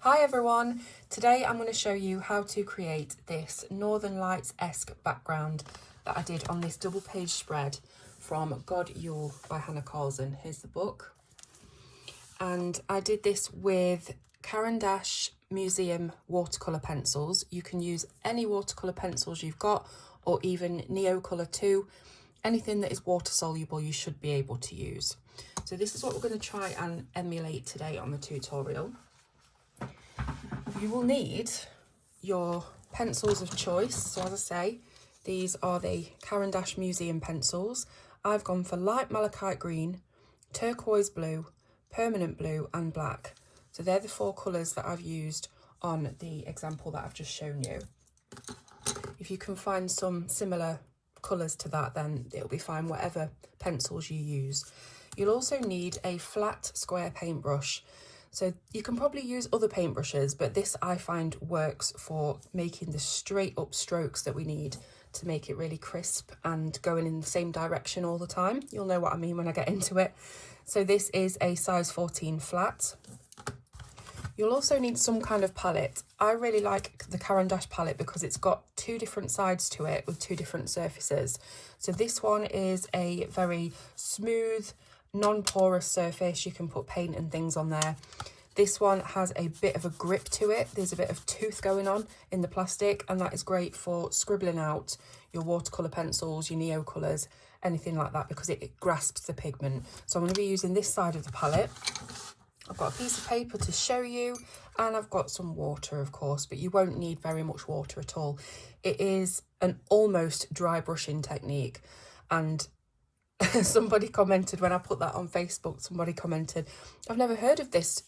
Hi everyone, today I'm going to show you how to create this Northern Lights-esque background that I did on this double page spread from God Yule by Hannah Carlson. Here's the book. And I did this with Caran d'Ache Museum watercolour pencils. You can use any watercolour pencils you've got, or even Neocolor 2. Anything that is water soluble you should be able to use. So this is what we're going to try and emulate today on the tutorial. You will need your pencils of choice. So as I say, these are the Caran d'Ache Museum pencils. I've gone for light malachite green, turquoise blue, permanent blue and black. So they're the 4 colours that I've used on the example that I've just shown you. If you can find some similar colours to that, then it'll be fine, whatever pencils you use. You'll also need a flat square paintbrush. So you can probably use other paintbrushes, but this I find works for making the straight up strokes that we need to make it really crisp and going in the same direction all the time. You'll know what I mean when I get into it. So this is a size 14 flat. You'll also need some kind of palette. I really like the Caran d'Ache palette because it's got 2 different sides to it with 2 different surfaces. So this one is a very smooth, non-porous surface. You can put paint and things on there. This one has a bit of a grip to it. There's a bit of tooth going on in the plastic, and that is great for scribbling out your watercolour pencils, your neo colours, anything like that, because it grasps the pigment. So I'm going to be using this side of the palette. I've got a piece of paper to show you, and I've got some water, of course, but you won't need very much water at all. It is an almost dry brushing technique, and somebody commented when I put that on Facebook, somebody commented, I've never heard of this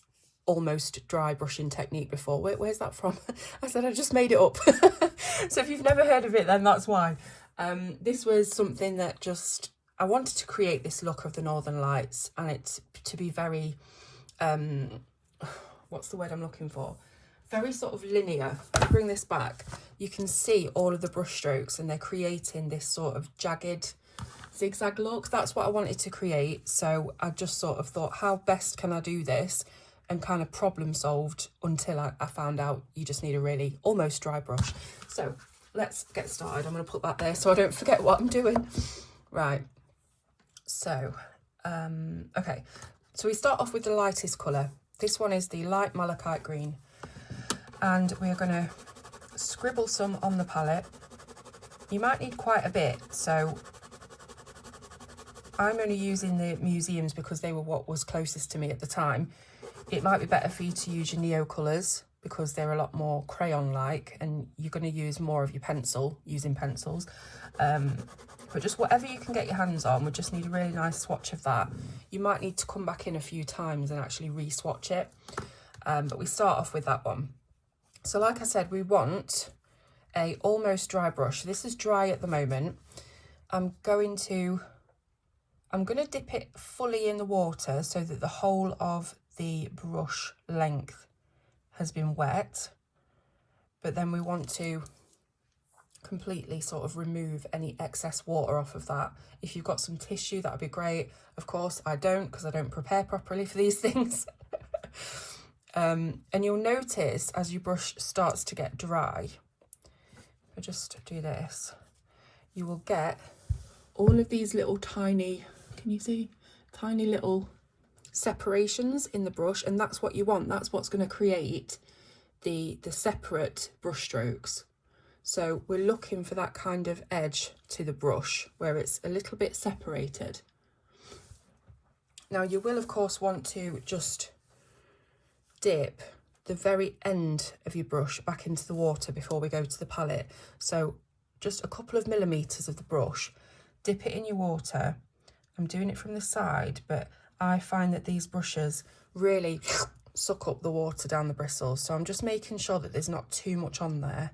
almost dry brushing technique before. Where's that from? I said, I just made it up. So if you've never heard of it, then that's why. This was something that just, I wanted to create this look of the Northern Lights, and it's to be very, what's the word I'm looking for? Very sort of linear. If I bring this back, you can see all of the brush strokes, and they're creating this sort of jagged zigzag look. That's what I wanted to create. So I just sort of thought, how best can I do this, and kind of problem solved until I found out you just need a really almost dry brush. So let's get started. I'm going to put that there so I don't forget what I'm doing. Right, so okay, so we start off with the lightest colour. This one is the light malachite green, and we're going to scribble some on the palette. You might need quite a bit, so I'm only using the museums because they were what was closest to me at the time. It might be better for you to use your neo colours because they're a lot more crayon-like, and you're going to use more of your pencil, using pencils. But just whatever you can get your hands on, we just need a really nice swatch of that. You might need to come back in a few times and actually re-swatch it. But we start off with that one. So like I said, we want a almost dry brush. This is dry at the moment. I'm going to dip it fully in the water so that the whole of the brush length has been wet, but then we want to completely sort of remove any excess water off of that. If you've got some tissue, that would be great. Of course, I don't, because I don't prepare properly for these things. And you'll notice as your brush starts to get dry, if I just do this, you will get all of these little tiny, can you see, tiny little separations in the brush, and that's what you want. That's what's going to create the separate brush strokes. So we're looking for that kind of edge to the brush where it's a little bit separated. Now you will of course want to just dip the very end of your brush back into the water before we go to the palette. So just a couple of millimeters of the brush, dip it in your water. I'm doing it from the side, but I find that these brushes really suck up the water down the bristles. So I'm just making sure that there's not too much on there,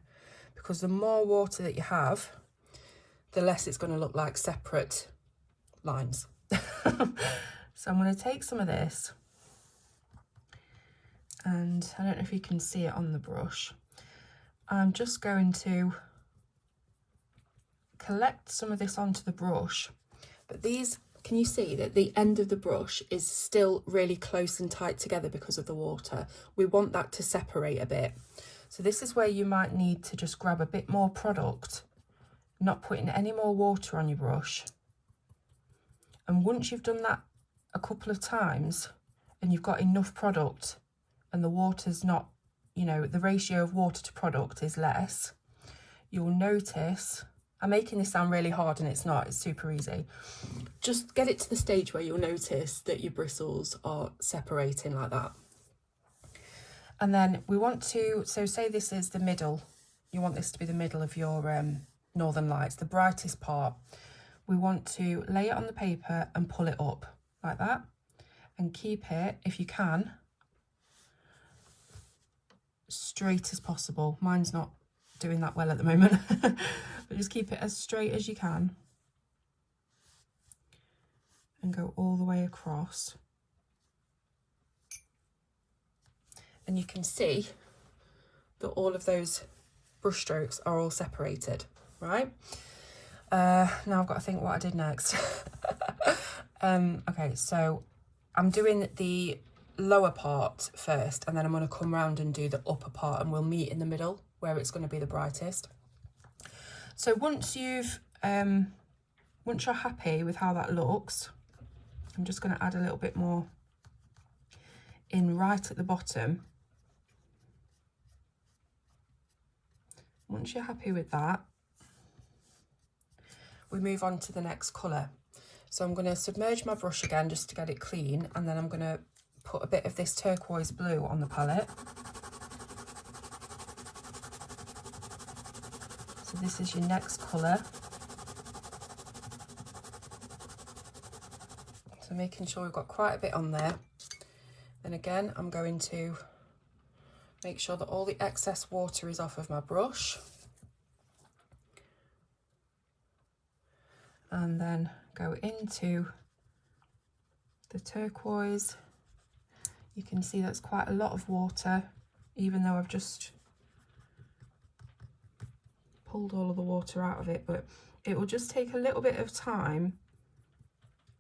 because the more water that you have, the less it's going to look like separate lines. So I'm going to take some of this, and I don't know if you can see it on the brush. I'm just going to collect some of this onto the brush, but these Can you see that the end of the brush is still really close and tight together because of the water? We want that to separate a bit. So this is where you might need to just grab a bit more product, not putting any more water on your brush. And once you've done that a couple of times and you've got enough product and the water's not, you know, the ratio of water to product is less, you'll notice, I'm making this sound really hard and it's not, it's super easy. Just get it to the stage where you'll notice that your bristles are separating like that. And then we want to, so say this is the middle, you want this to be the middle of your Northern Lights, the brightest part. We want to lay it on the paper and pull it up like that and keep it, if you can, straight as possible. Mine's not doing that well at the moment, but just keep it as straight as you can and go all the way across. And you can see that all of those brush strokes are all separated, right? Now I've got to think what I did next. Okay, so I'm doing the lower part first, and then I'm going to come round and do the upper part, and we'll meet in the middle where it's going to be the brightest. So once you're happy with how that looks, I'm just going to add a little bit more in right at the bottom. Once you're happy with that, we move on to the next colour. So I'm going to submerge my brush again just to get it clean, and then I'm going to put a bit of this turquoise blue on the palette. So this is your next colour. So making sure we've got quite a bit on there. Then again, I'm going to make sure that all the excess water is off of my brush. And then go into the turquoise. You can see that's quite a lot of water, even though I've just pulled all of the water out of it, but it will just take a little bit of time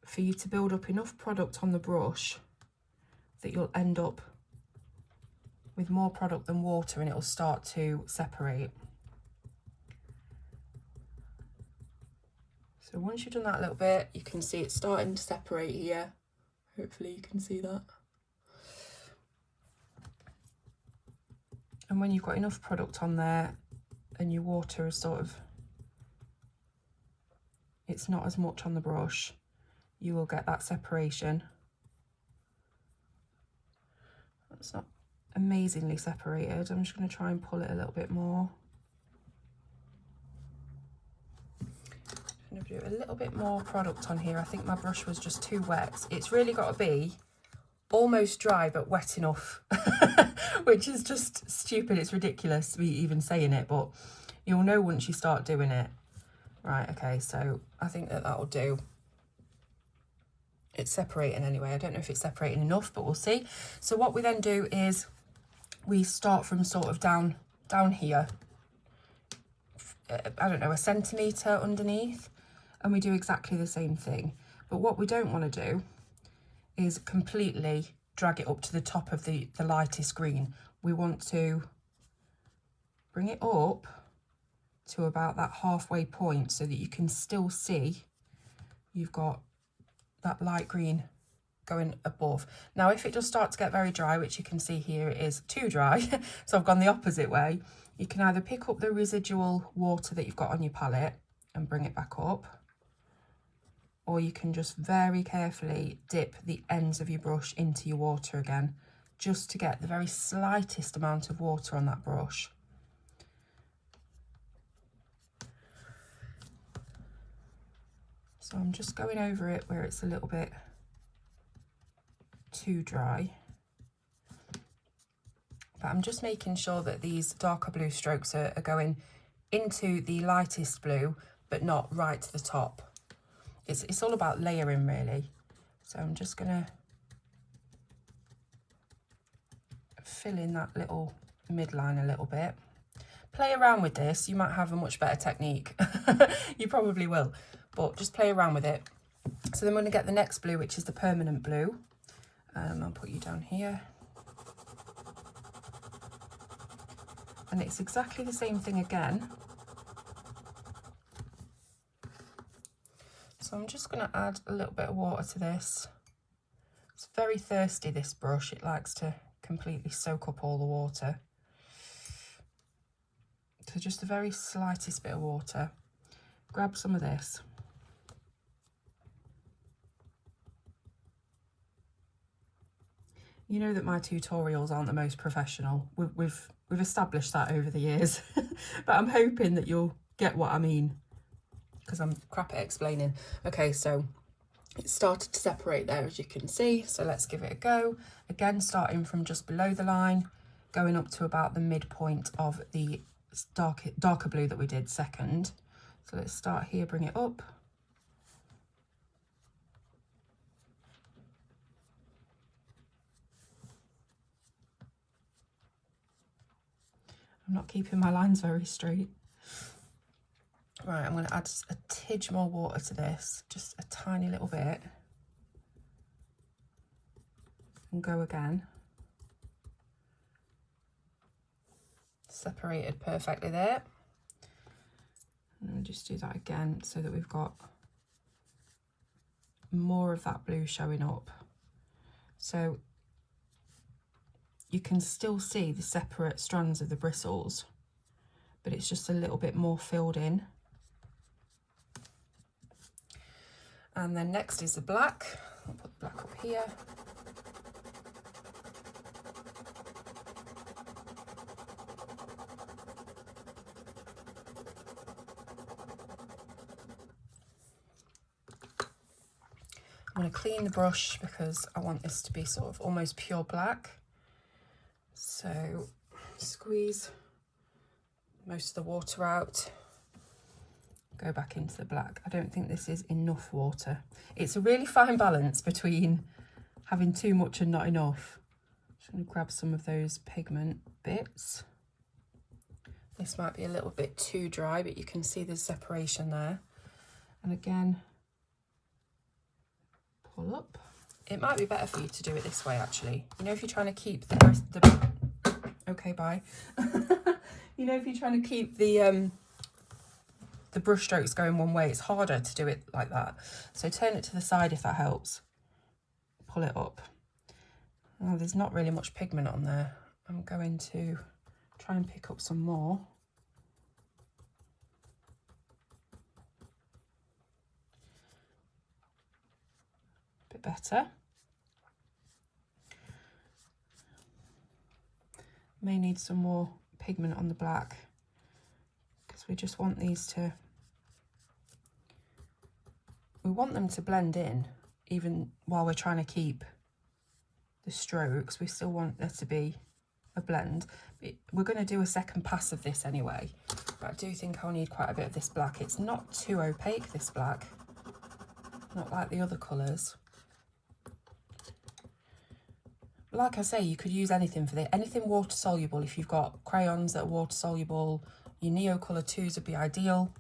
for you to build up enough product on the brush that you'll end up with more product than water, and it will start to separate. So once you've done that a little bit, you can see it's starting to separate here. Hopefully you can see that. And when you've got enough product on there and your water is sort of, it's not as much on the brush, you will get that separation. It's not amazingly separated. I'm just going to try and pull it a little bit more. I'm going to do a little bit more product on here. I think my brush was just too wet. It's really got to be almost dry but wet enough, which is just stupid. It's ridiculous to be even saying it, but you'll know once you start doing it. Right, okay, so I think that that'll do. It's separating anyway. I don't know if it's separating enough, but we'll see. So what we then do is we start from sort of down here, I don't know, a centimetre underneath, and we do exactly the same thing. But what we don't want to do is completely drag it up to the top of the lightest green. We want to bring it up to about that halfway point so that you can still see you've got that light green going above. Now, if it does start to get very dry, which you can see here it is too dry, so I've gone the opposite way, you can either pick up the residual water that you've got on your palette and bring it back up, or you can just very carefully dip the ends of your brush into your water again, just to get the very slightest amount of water on that brush. So I'm just going over it where it's a little bit too dry. But I'm just making sure that these darker blue strokes are going into the lightest blue, but not right to the top. It's all about layering, really. So I'm just going to fill in that little midline a little bit. Play around with this. You might have a much better technique. You probably will. But just play around with it. So then we're going to get the next blue, which is the permanent blue. I'll put you down here. And it's exactly the same thing again. So I'm just going to add a little bit of water to this. It's very thirsty, this brush. It likes to completely soak up all the water. So just the very slightest bit of water. Grab some of this. You know that my tutorials aren't the most professional. We've established that over the years, but I'm hoping that you'll get what I mean, because I'm crap at explaining. Okay, so it started to separate there, as you can see. So let's give it a go. Again, starting from just below the line, going up to about the midpoint of the darker blue that we did second. So let's start here, bring it up. I'm not keeping my lines very straight. Right, I'm going to add a tidge more water to this, just a tiny little bit. And go again. Separated perfectly there. And then just do that again so that we've got more of that blue showing up. So you can still see the separate strands of the bristles, but it's just a little bit more filled in. And then next is the black. I'll put the black up here. I'm going to clean the brush because I want this to be sort of almost pure black. So squeeze most of the water out. Go back into the black. I don't think this is enough water. It's a really fine balance between having too much and not enough. Just going to grab some of those pigment bits. This might be a little bit too dry, but you can see the separation there. And again, pull up. It might be better for you to do it this way, actually. You know, if you're trying to keep the okay, bye. You know, if you're trying to keep the brush strokes going one way, it's harder to do it like that. So turn it to the side if that helps. Pull it up. Oh, there's not really much pigment on there. I'm going to try and pick up some more. A bit better. May need some more pigment on the black because we just want these to, we want them to blend in even while we're trying to keep the strokes. We still want there to be a blend. We're going to do a second pass of this anyway, but I do think I'll need quite a bit of this black. It's not too opaque, this black, not like the other colours. Like I say, you could use anything for this, anything water soluble. If you've got crayons that are water soluble, your Neocolor 2s would be ideal.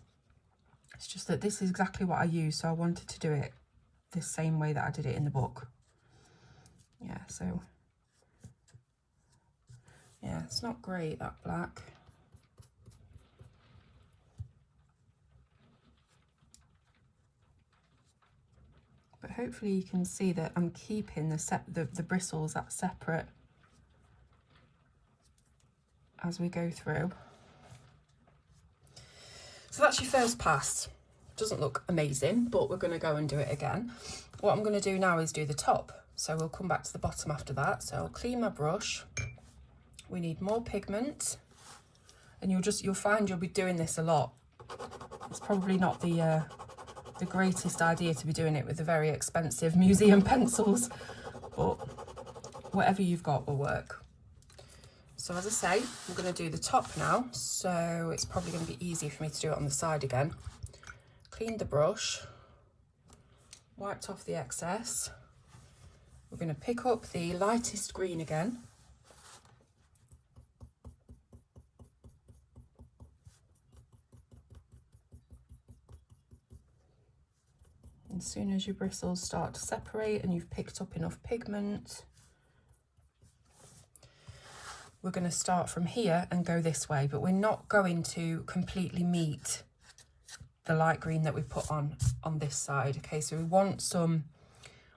It's just that this is exactly what I use, so I wanted to do it the same way that I did it in the book. Yeah, so yeah, it's not great, that black. But hopefully you can see that I'm keeping the bristles that separate as we go through. So that's your first pass. Doesn't look amazing, but we're going to go and do it again. What I'm going to do now is do the top. So we'll come back to the bottom after that. So I'll clean my brush. We need more pigment, and you'll find you'll be doing this a lot. It's probably not the greatest idea to be doing it with the very expensive museum pencils, but whatever you've got will work. So as I say, I'm going to do the top now, so it's probably going to be easier for me to do it on the side again. Cleaned the brush, wiped off the excess. We're going to pick up the lightest green again. As soon as your bristles start to separate and you've picked up enough pigment, we're going to start from here and go this way, but we're not going to completely meet the light green that we put on this side. Okay, so we want some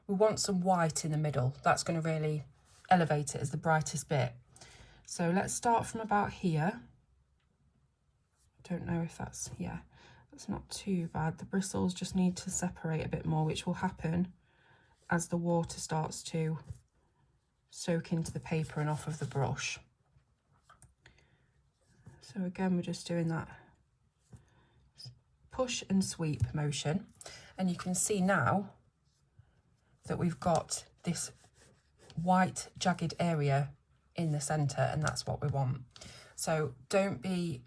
white in the middle. That's going to really elevate it as the brightest bit. So let's start from about here. I don't know if that's, yeah, that's not too bad. The bristles just need to separate a bit more, which will happen as the water starts to soak into the paper and off of the brush. So again, we're just doing that push and sweep motion. And you can see now that we've got this white jagged area in the center, and that's what we want. So don't be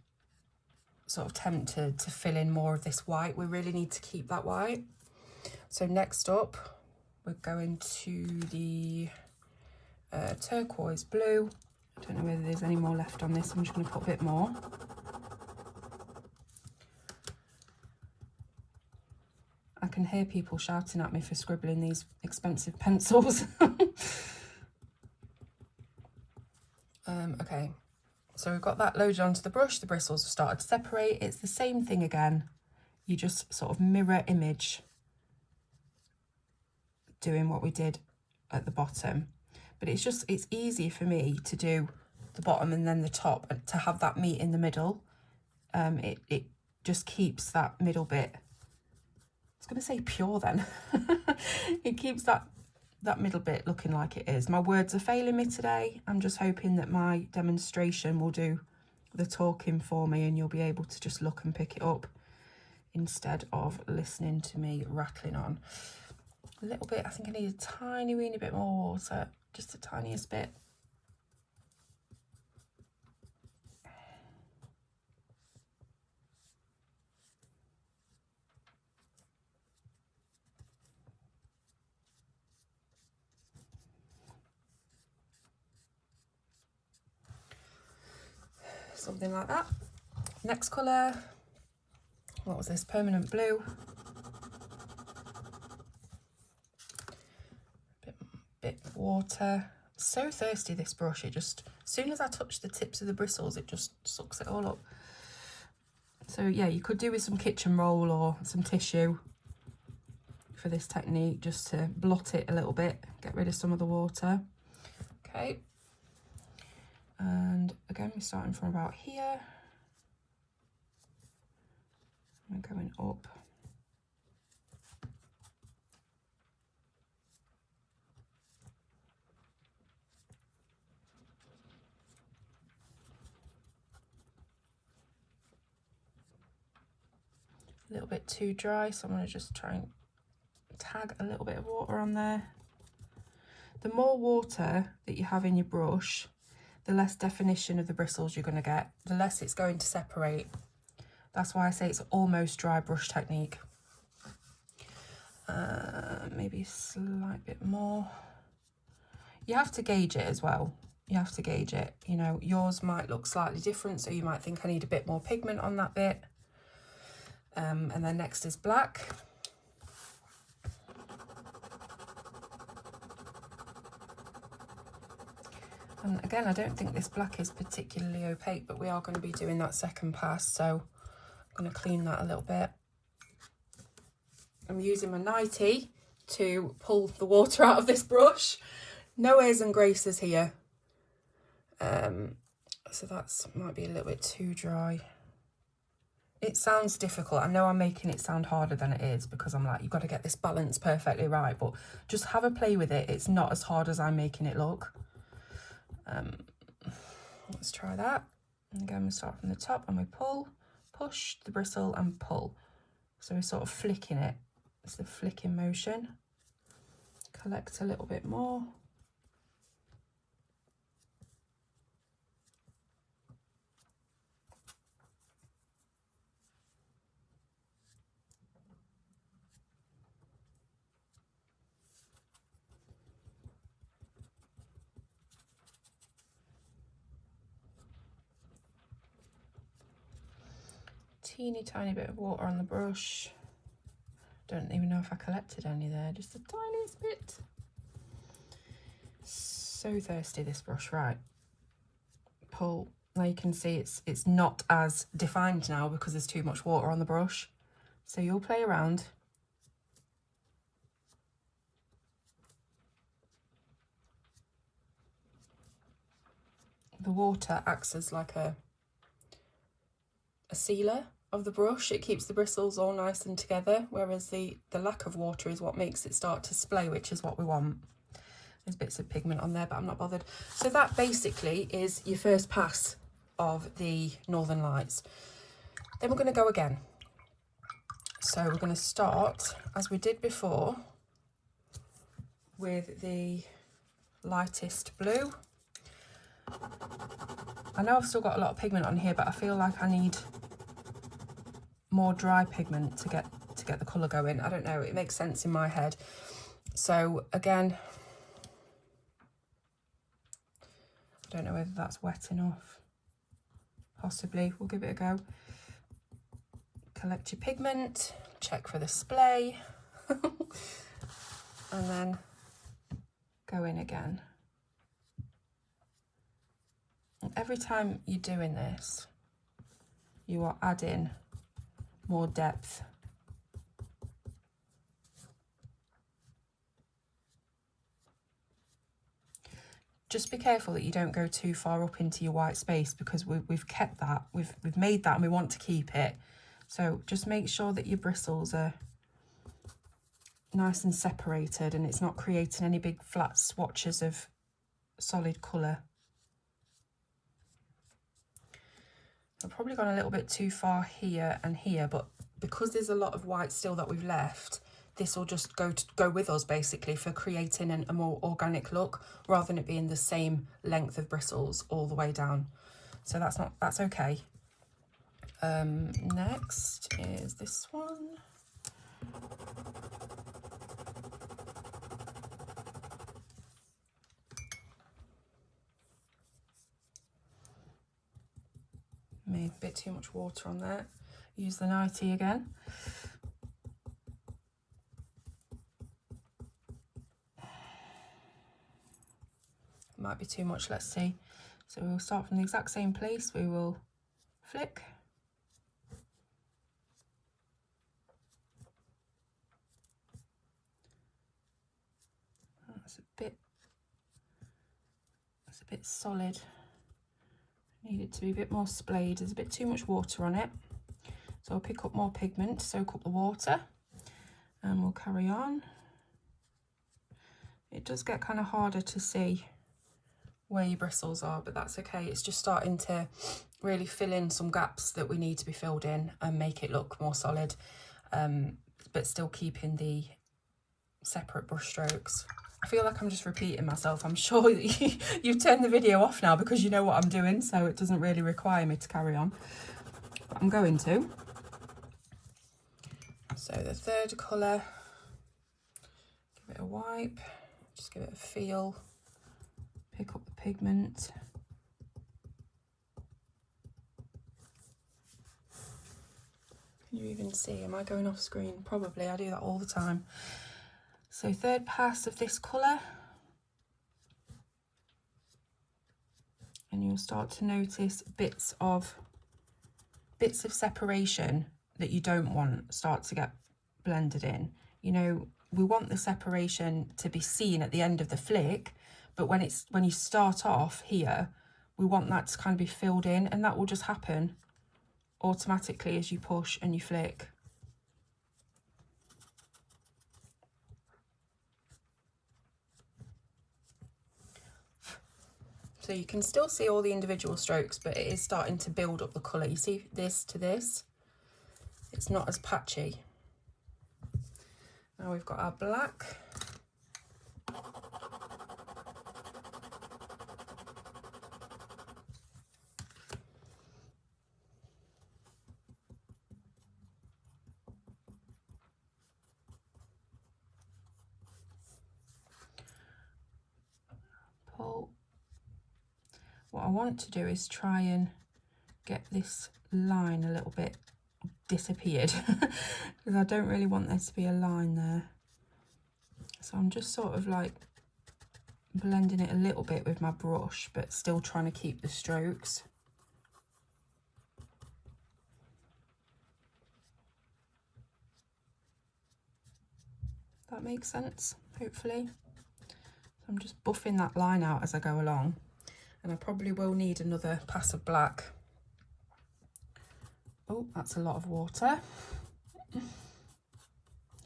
sort of tempted to fill in more of this white. We really need to keep that white. So next up, we're going to the turquoise blue. I don't know whether there's any more left on this. I'm just going to put a bit more. I can hear people shouting at me for scribbling these expensive pencils. Okay, so we've got that loaded onto the brush. The bristles have started to separate. It's the same thing again. You just sort of mirror image doing what we did at the bottom. But it's easy for me to do the bottom and then the top, and to have that meet in the middle. It just keeps that middle bit, I was going to say pure then. It keeps that middle bit looking like it is. My words are failing me today. I'm just hoping that my demonstration will do the talking for me and you'll be able to just look and pick it up instead of listening to me rattling on. A little bit, I think I need a tiny weeny bit more water, just the tiniest bit. Something like that. Next colour, what was this? Permanent blue. Bit of water. So thirsty, this brush. It just, as soon as I touch the tips of the bristles, it just sucks it all up. So yeah, you could do with some kitchen roll or some tissue for this technique, just to blot it a little bit, get rid of some of the water. Okay. And again, we're starting from about here. We're going up. A little bit too dry, so I'm going to just try and tag a little bit of water on there. The more water that you have in your brush, the less definition of the bristles you're going to get, the less it's going to separate. That's why I say it's almost dry brush technique. Maybe a slight bit more. You have to gauge it as well. You have to gauge it. You know, yours might look slightly different, so you might think I need a bit more pigment on that bit. And then next is black. And again, I don't think this black is particularly opaque, but we are going to be doing that second pass, so I'm going to clean that a little bit. I'm using my nightie to pull the water out of this brush. No airs and graces here. So that's might be a little bit too dry. It sounds difficult. I know I'm making it sound harder than it is, because I'm like, you've got to get this balance perfectly right, but just have a play with it. It's not as hard as I'm making it look. Let's try that. And again, we start from the top and we pull, push the bristle and pull. So we're sort of flicking it. It's the flicking motion. Collect a little bit more. Teeny tiny bit of water on the brush. Don't even know if I collected any there, just the tiniest bit. So thirsty, this brush. Right, pull. Now you can see it's not as defined now because there's too much water on the brush. So you'll play around. The water acts as like a sealer of the brush. It keeps the bristles all nice and together, whereas the lack of water is what makes it start to splay, which is what we want. There's bits of pigment on there, but I'm not bothered. So that basically is your first pass of the Northern Lights. Then we're going to go again. So we're going to start, as we did before, with the lightest blue. I know I've still got a lot of pigment on here, but I feel like I need more dry pigment to get the colour going. I don't know, it makes sense in my head. So again, I don't know whether that's wet enough. Possibly, we'll give it a go. Collect your pigment, check for the splay, and then go in again. And every time you're doing this, you are adding more depth. Just be careful that you don't go too far up into your white space, because we've kept that, we've made that and we want to keep it. So just make sure that your bristles are nice and separated and it's not creating any big flat swatches of solid colour. I've probably gone a little bit too far here and here, but because there's a lot of white still that we've left, this will just go with us basically for creating a more organic look, rather than it being the same length of bristles all the way down. So that's okay. Next is this one. Made a bit too much water on there. Use the 90 again. Might be too much, let's see. So we'll start from the exact same place. We will flick. That's a bit solid. Need it to be a bit more splayed. There's a bit too much water on it. So I'll pick up more pigment, soak up the water, and we'll carry on. It does get kind of harder to see where your bristles are, but that's okay. It's just starting to really fill in some gaps that we need to be filled in and make it look more solid, but still keeping the separate brush strokes. I feel like I'm just repeating myself. I'm sure that you've turned the video off now because you know what I'm doing, so it doesn't really require me to carry on. But I'm going to. So the third colour, give it a wipe, just give it a feel, pick up the pigment. Can you even see? Am I going off screen? Probably, I do that all the time. So third pass of this colour, and you'll start to notice bits of separation that you don't want start to get blended in. You know, we want the separation to be seen at the end of the flick, but when you start off here, we want that to kind of be filled in, and that will just happen automatically as you push and you flick. So you can still see all the individual strokes, but it is starting to build up the colour. You see this to this? It's not as patchy. Now we've got our black. Pull. What I want to do is try and get this line a little bit disappeared because I don't really want there to be a line there. So I'm just sort of like blending it a little bit with my brush, but still trying to keep the strokes. That makes sense, hopefully. So I'm just buffing that line out as I go along, and I probably will need another pass of black. Oh, that's a lot of water.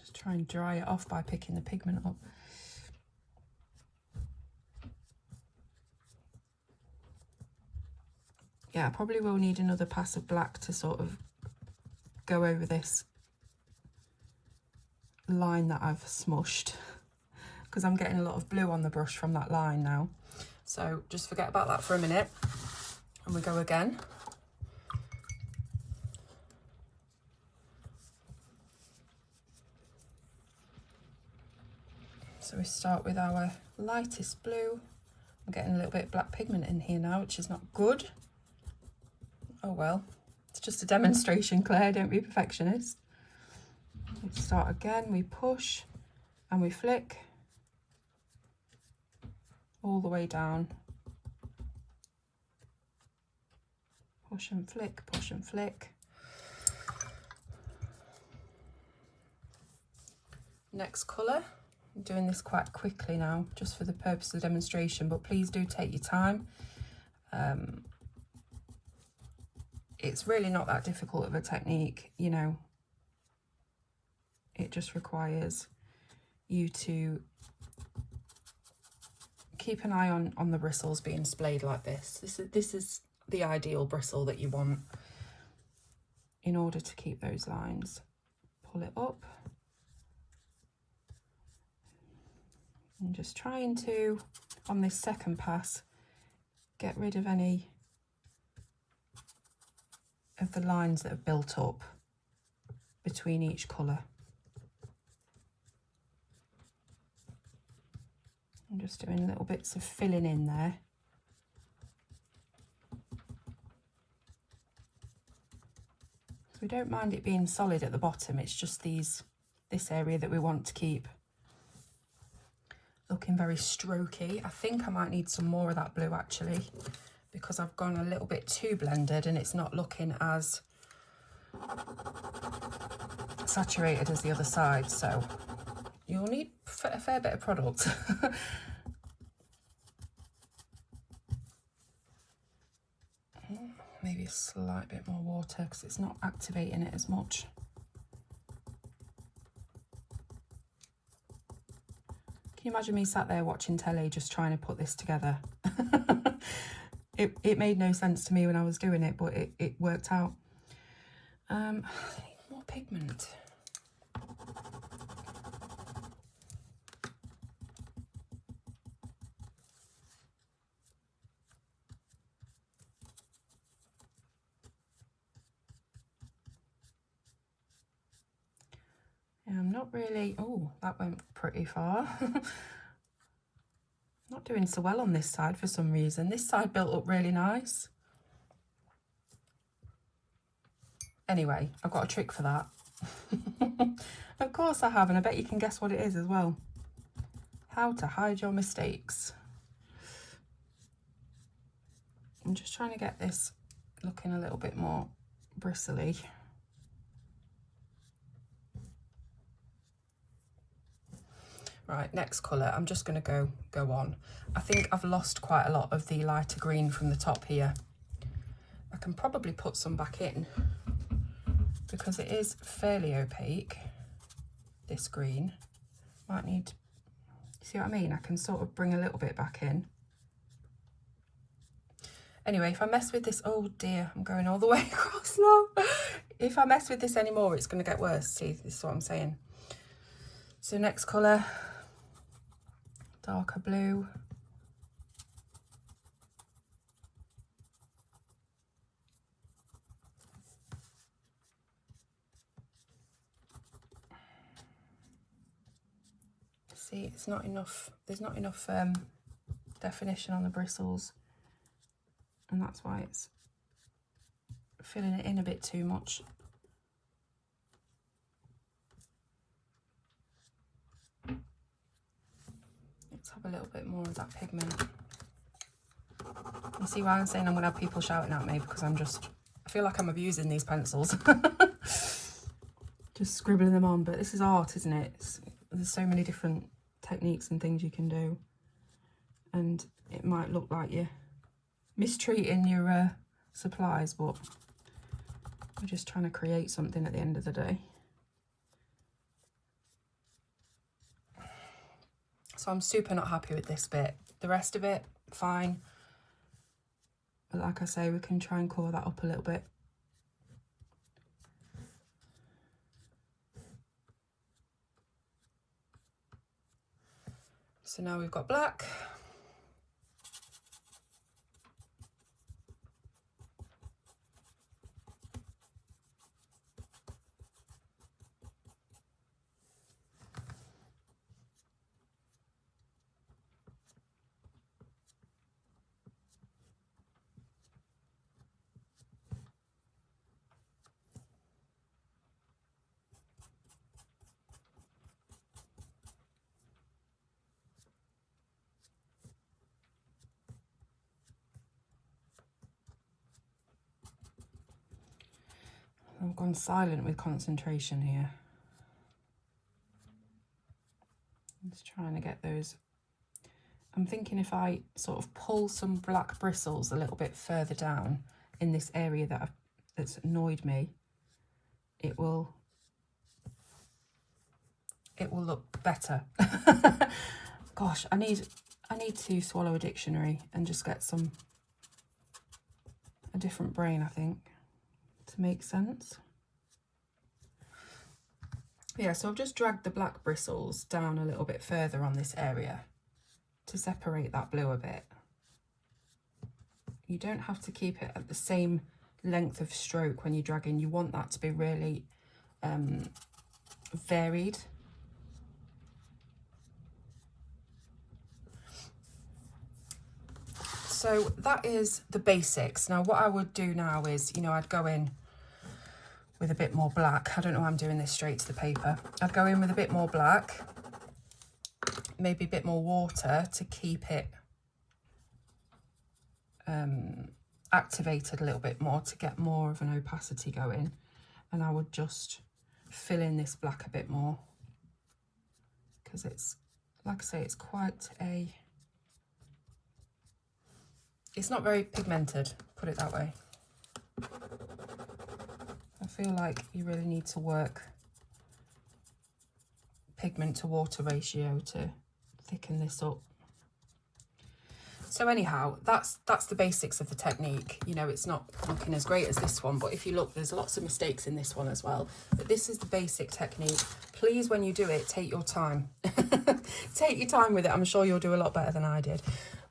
Just try and dry it off by picking the pigment up. Yeah, I probably will need another pass of black to sort of go over this line that I've smushed, because I'm getting a lot of blue on the brush from that line now. So just forget about that for a minute and we go again. So we start with our lightest blue. I'm getting a little bit of black pigment in here now, which is not good. Oh well, it's just a demonstration, Claire, don't be a perfectionist. We start again, we push and we flick all the way down. Push and flick, push and flick. Next colour. I'm doing this quite quickly now, just for the purpose of the demonstration, but please do take your time. It's really not that difficult of a technique, you know. It just requires you to keep an eye on the bristles being splayed like this. This is the ideal bristle that you want in order to keep those lines. Pull it up. And just trying to, on this second pass, get rid of any of the lines that have built up between each colour. I'm just doing little bits of filling in there. So we don't mind it being solid at the bottom, it's just this area that we want to keep looking very strokey. I think I might need some more of that blue actually, because I've gone a little bit too blended and it's not looking as saturated as the other side, so you'll need a fair bit of product. Maybe a slight bit more water because it's not activating it as much. Can you imagine me sat there watching telly just trying to put this together? It made no sense to me when I was doing it, but it worked out. I need more pigment. Yeah, I'm not really, oh, that went pretty far. Not doing so well on this side for some reason. This side built up really nice. Anyway, I've got a trick for that. Of course I have, and I bet you can guess what it is as well. How to hide your mistakes. I'm just trying to get this looking a little bit more bristly. Right, next colour, I'm just going to go on. I think I've lost quite a lot of the lighter green from the top here. I can probably put some back in because it is fairly opaque, this green. Might need, see what I mean? I can sort of bring a little bit back in. Anyway, if I mess with this, oh dear, I'm going all the way across now. If I mess with this anymore, it's going to get worse. See, this is what I'm saying. So next colour, darker blue. See, it's not enough, there's not enough definition on the bristles, and that's why it's filling it in a bit too much. Let's have a little bit more of that pigment. You see why I'm saying I'm going to have people shouting at me, because I feel like I'm abusing these pencils. Just scribbling them on, but this is art, isn't it? There's so many different techniques and things you can do, and it might look like you're mistreating your supplies, but we're just trying to create something at the end of the day. So I'm super not happy with this bit. The rest of it, fine. But like I say, we can try and colour that up a little bit. So now we've got black. I've gone silent with concentration here. I'm just trying to get those. I'm thinking if I sort of pull some black bristles a little bit further down in this area that's annoyed me, it will look better. Gosh, I need to swallow a dictionary and just get a different brain, I think, to make sense. Yeah, so I've just dragged the black bristles down a little bit further on this area to separate that blue a bit. You don't have to keep it at the same length of stroke when you're dragging. You want that to be really varied. So that is the basics. Now what I would do now is, you know, I'd go in with a bit more black. I don't know why I'm doing this straight to the paper. I'd go in with a bit more black, maybe a bit more water to keep it activated a little bit more, to get more of an opacity going. And I would just fill in this black a bit more, because it's, like I say, it's quite a, it's not very pigmented, put it that way. I feel like you really need to work pigment to water ratio to thicken this up. So anyhow, that's the basics of the technique. You know, it's not looking as great as this one, but if you look, there's lots of mistakes in this one as well. But this is the basic technique. Please, when you do it, take your time. Take your time with it. I'm sure you'll do a lot better than I did.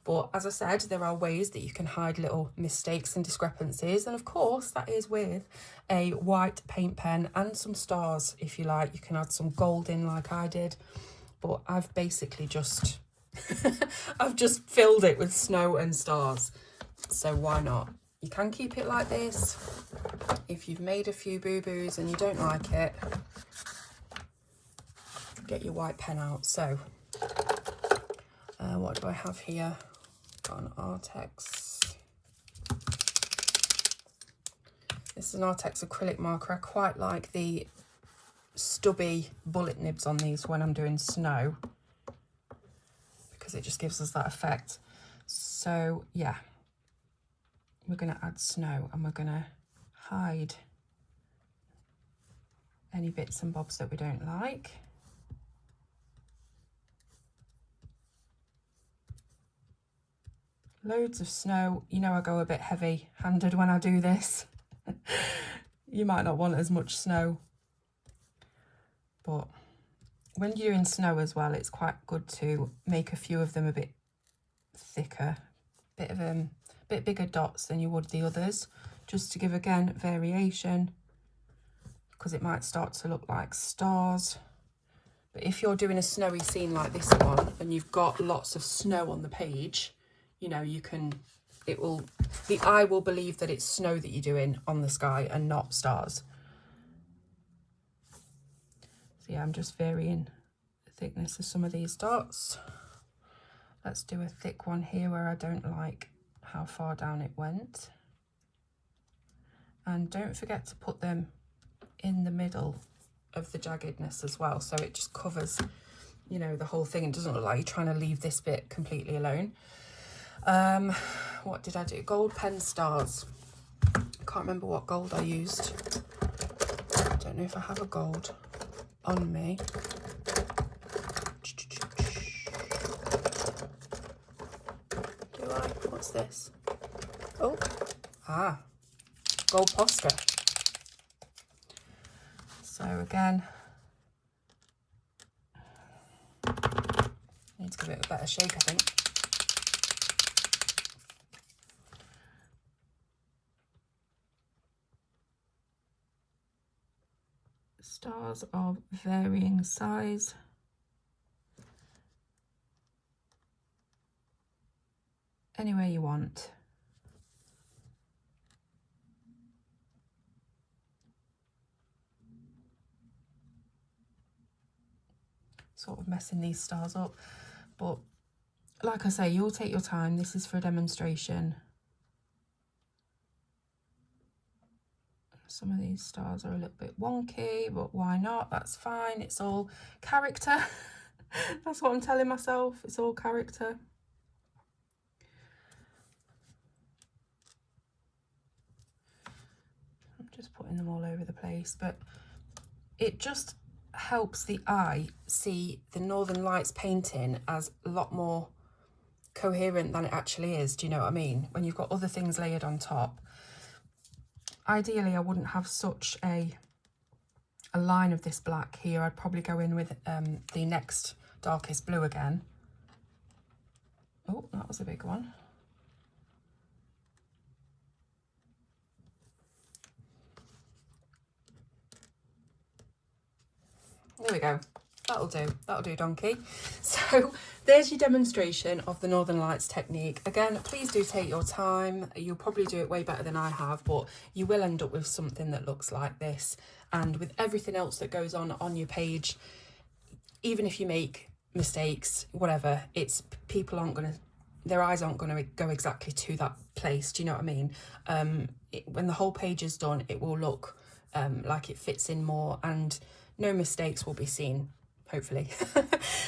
But as I said, there are ways that you can hide little mistakes and discrepancies. And of course, that is with a white paint pen and some stars, if you like. You can add some gold in like I did. But I've basically just, I've just filled it with snow and stars. So why not? You can keep it like this. If you've made a few boo-boos and you don't like it, get your white pen out. So what do I have here? Got an Artex. This is an Artex acrylic marker. I quite like the stubby bullet nibs on these when I'm doing snow, because it just gives us that effect. So yeah, we're going to add snow and we're going to hide any bits and bobs that we don't like. Loads of snow. You know, I go a bit heavy-handed when I do this. You might not want as much snow, but when you're doing snow as well, it's quite good to make a few of them a bit thicker, bit bigger dots than you would the others, just to give, again, variation, because it might start to look like stars. But if you're doing a snowy scene like this one and you've got lots of snow on the page, you know, you can, the eye will believe that it's snow that you're doing on the sky and not stars. So yeah, I'm just varying the thickness of some of these dots. Let's do a thick one here where I don't like how far down it went. And don't forget to put them in the middle of the jaggedness as well, so it just covers, you know, the whole thing. It doesn't look like you're trying to leave this bit completely alone. What did I do? Gold pen stars. I can't remember what gold I used. I don't know if I have a gold on me. Do I? What's this? Oh, gold Posca. So again, need to give it a better shake, I think. Stars of varying size. Anywhere you want. Sort of messing these stars up, but like I say, you'll take your time. This is for a demonstration. Some of these stars are a little bit wonky, but why not? That's fine. It's all character. That's what I'm telling myself. It's all character. I'm just putting them all over the place, but it just helps the eye see the Northern Lights painting as a lot more coherent than it actually is. Do you know what I mean? When you've got other things layered on top. Ideally, I wouldn't have such a line of this black here. I'd probably go in with the next darkest blue again. Oh, that was a big one. There we go. That'll do, donkey. So there's your demonstration of the Northern Lights technique. Again, please do take your time. You'll probably do it way better than I have, but you will end up with something that looks like this. And with everything else that goes on your page, even if you make mistakes, whatever, it's people aren't going to, their eyes aren't going to go exactly to that place. Do you know what I mean? When the whole page is done, it will look like it fits in more, and no mistakes will be seen, hopefully.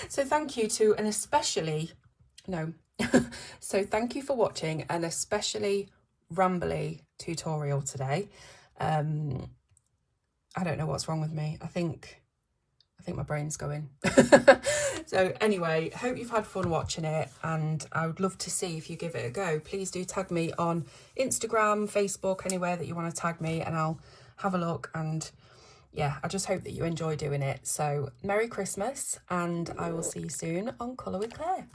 So thank you to an especially, no, so thank you for watching an especially rambly tutorial today. I don't know what's wrong with me. I think my brain's going. So anyway, hope you've had fun watching it, and I would love to see if you give it a go. Please do tag me on Instagram, Facebook, anywhere that you want to tag me, and I'll have a look. And yeah, I just hope that you enjoy doing it. So Merry Christmas, and I will see you soon on Colour with Claire.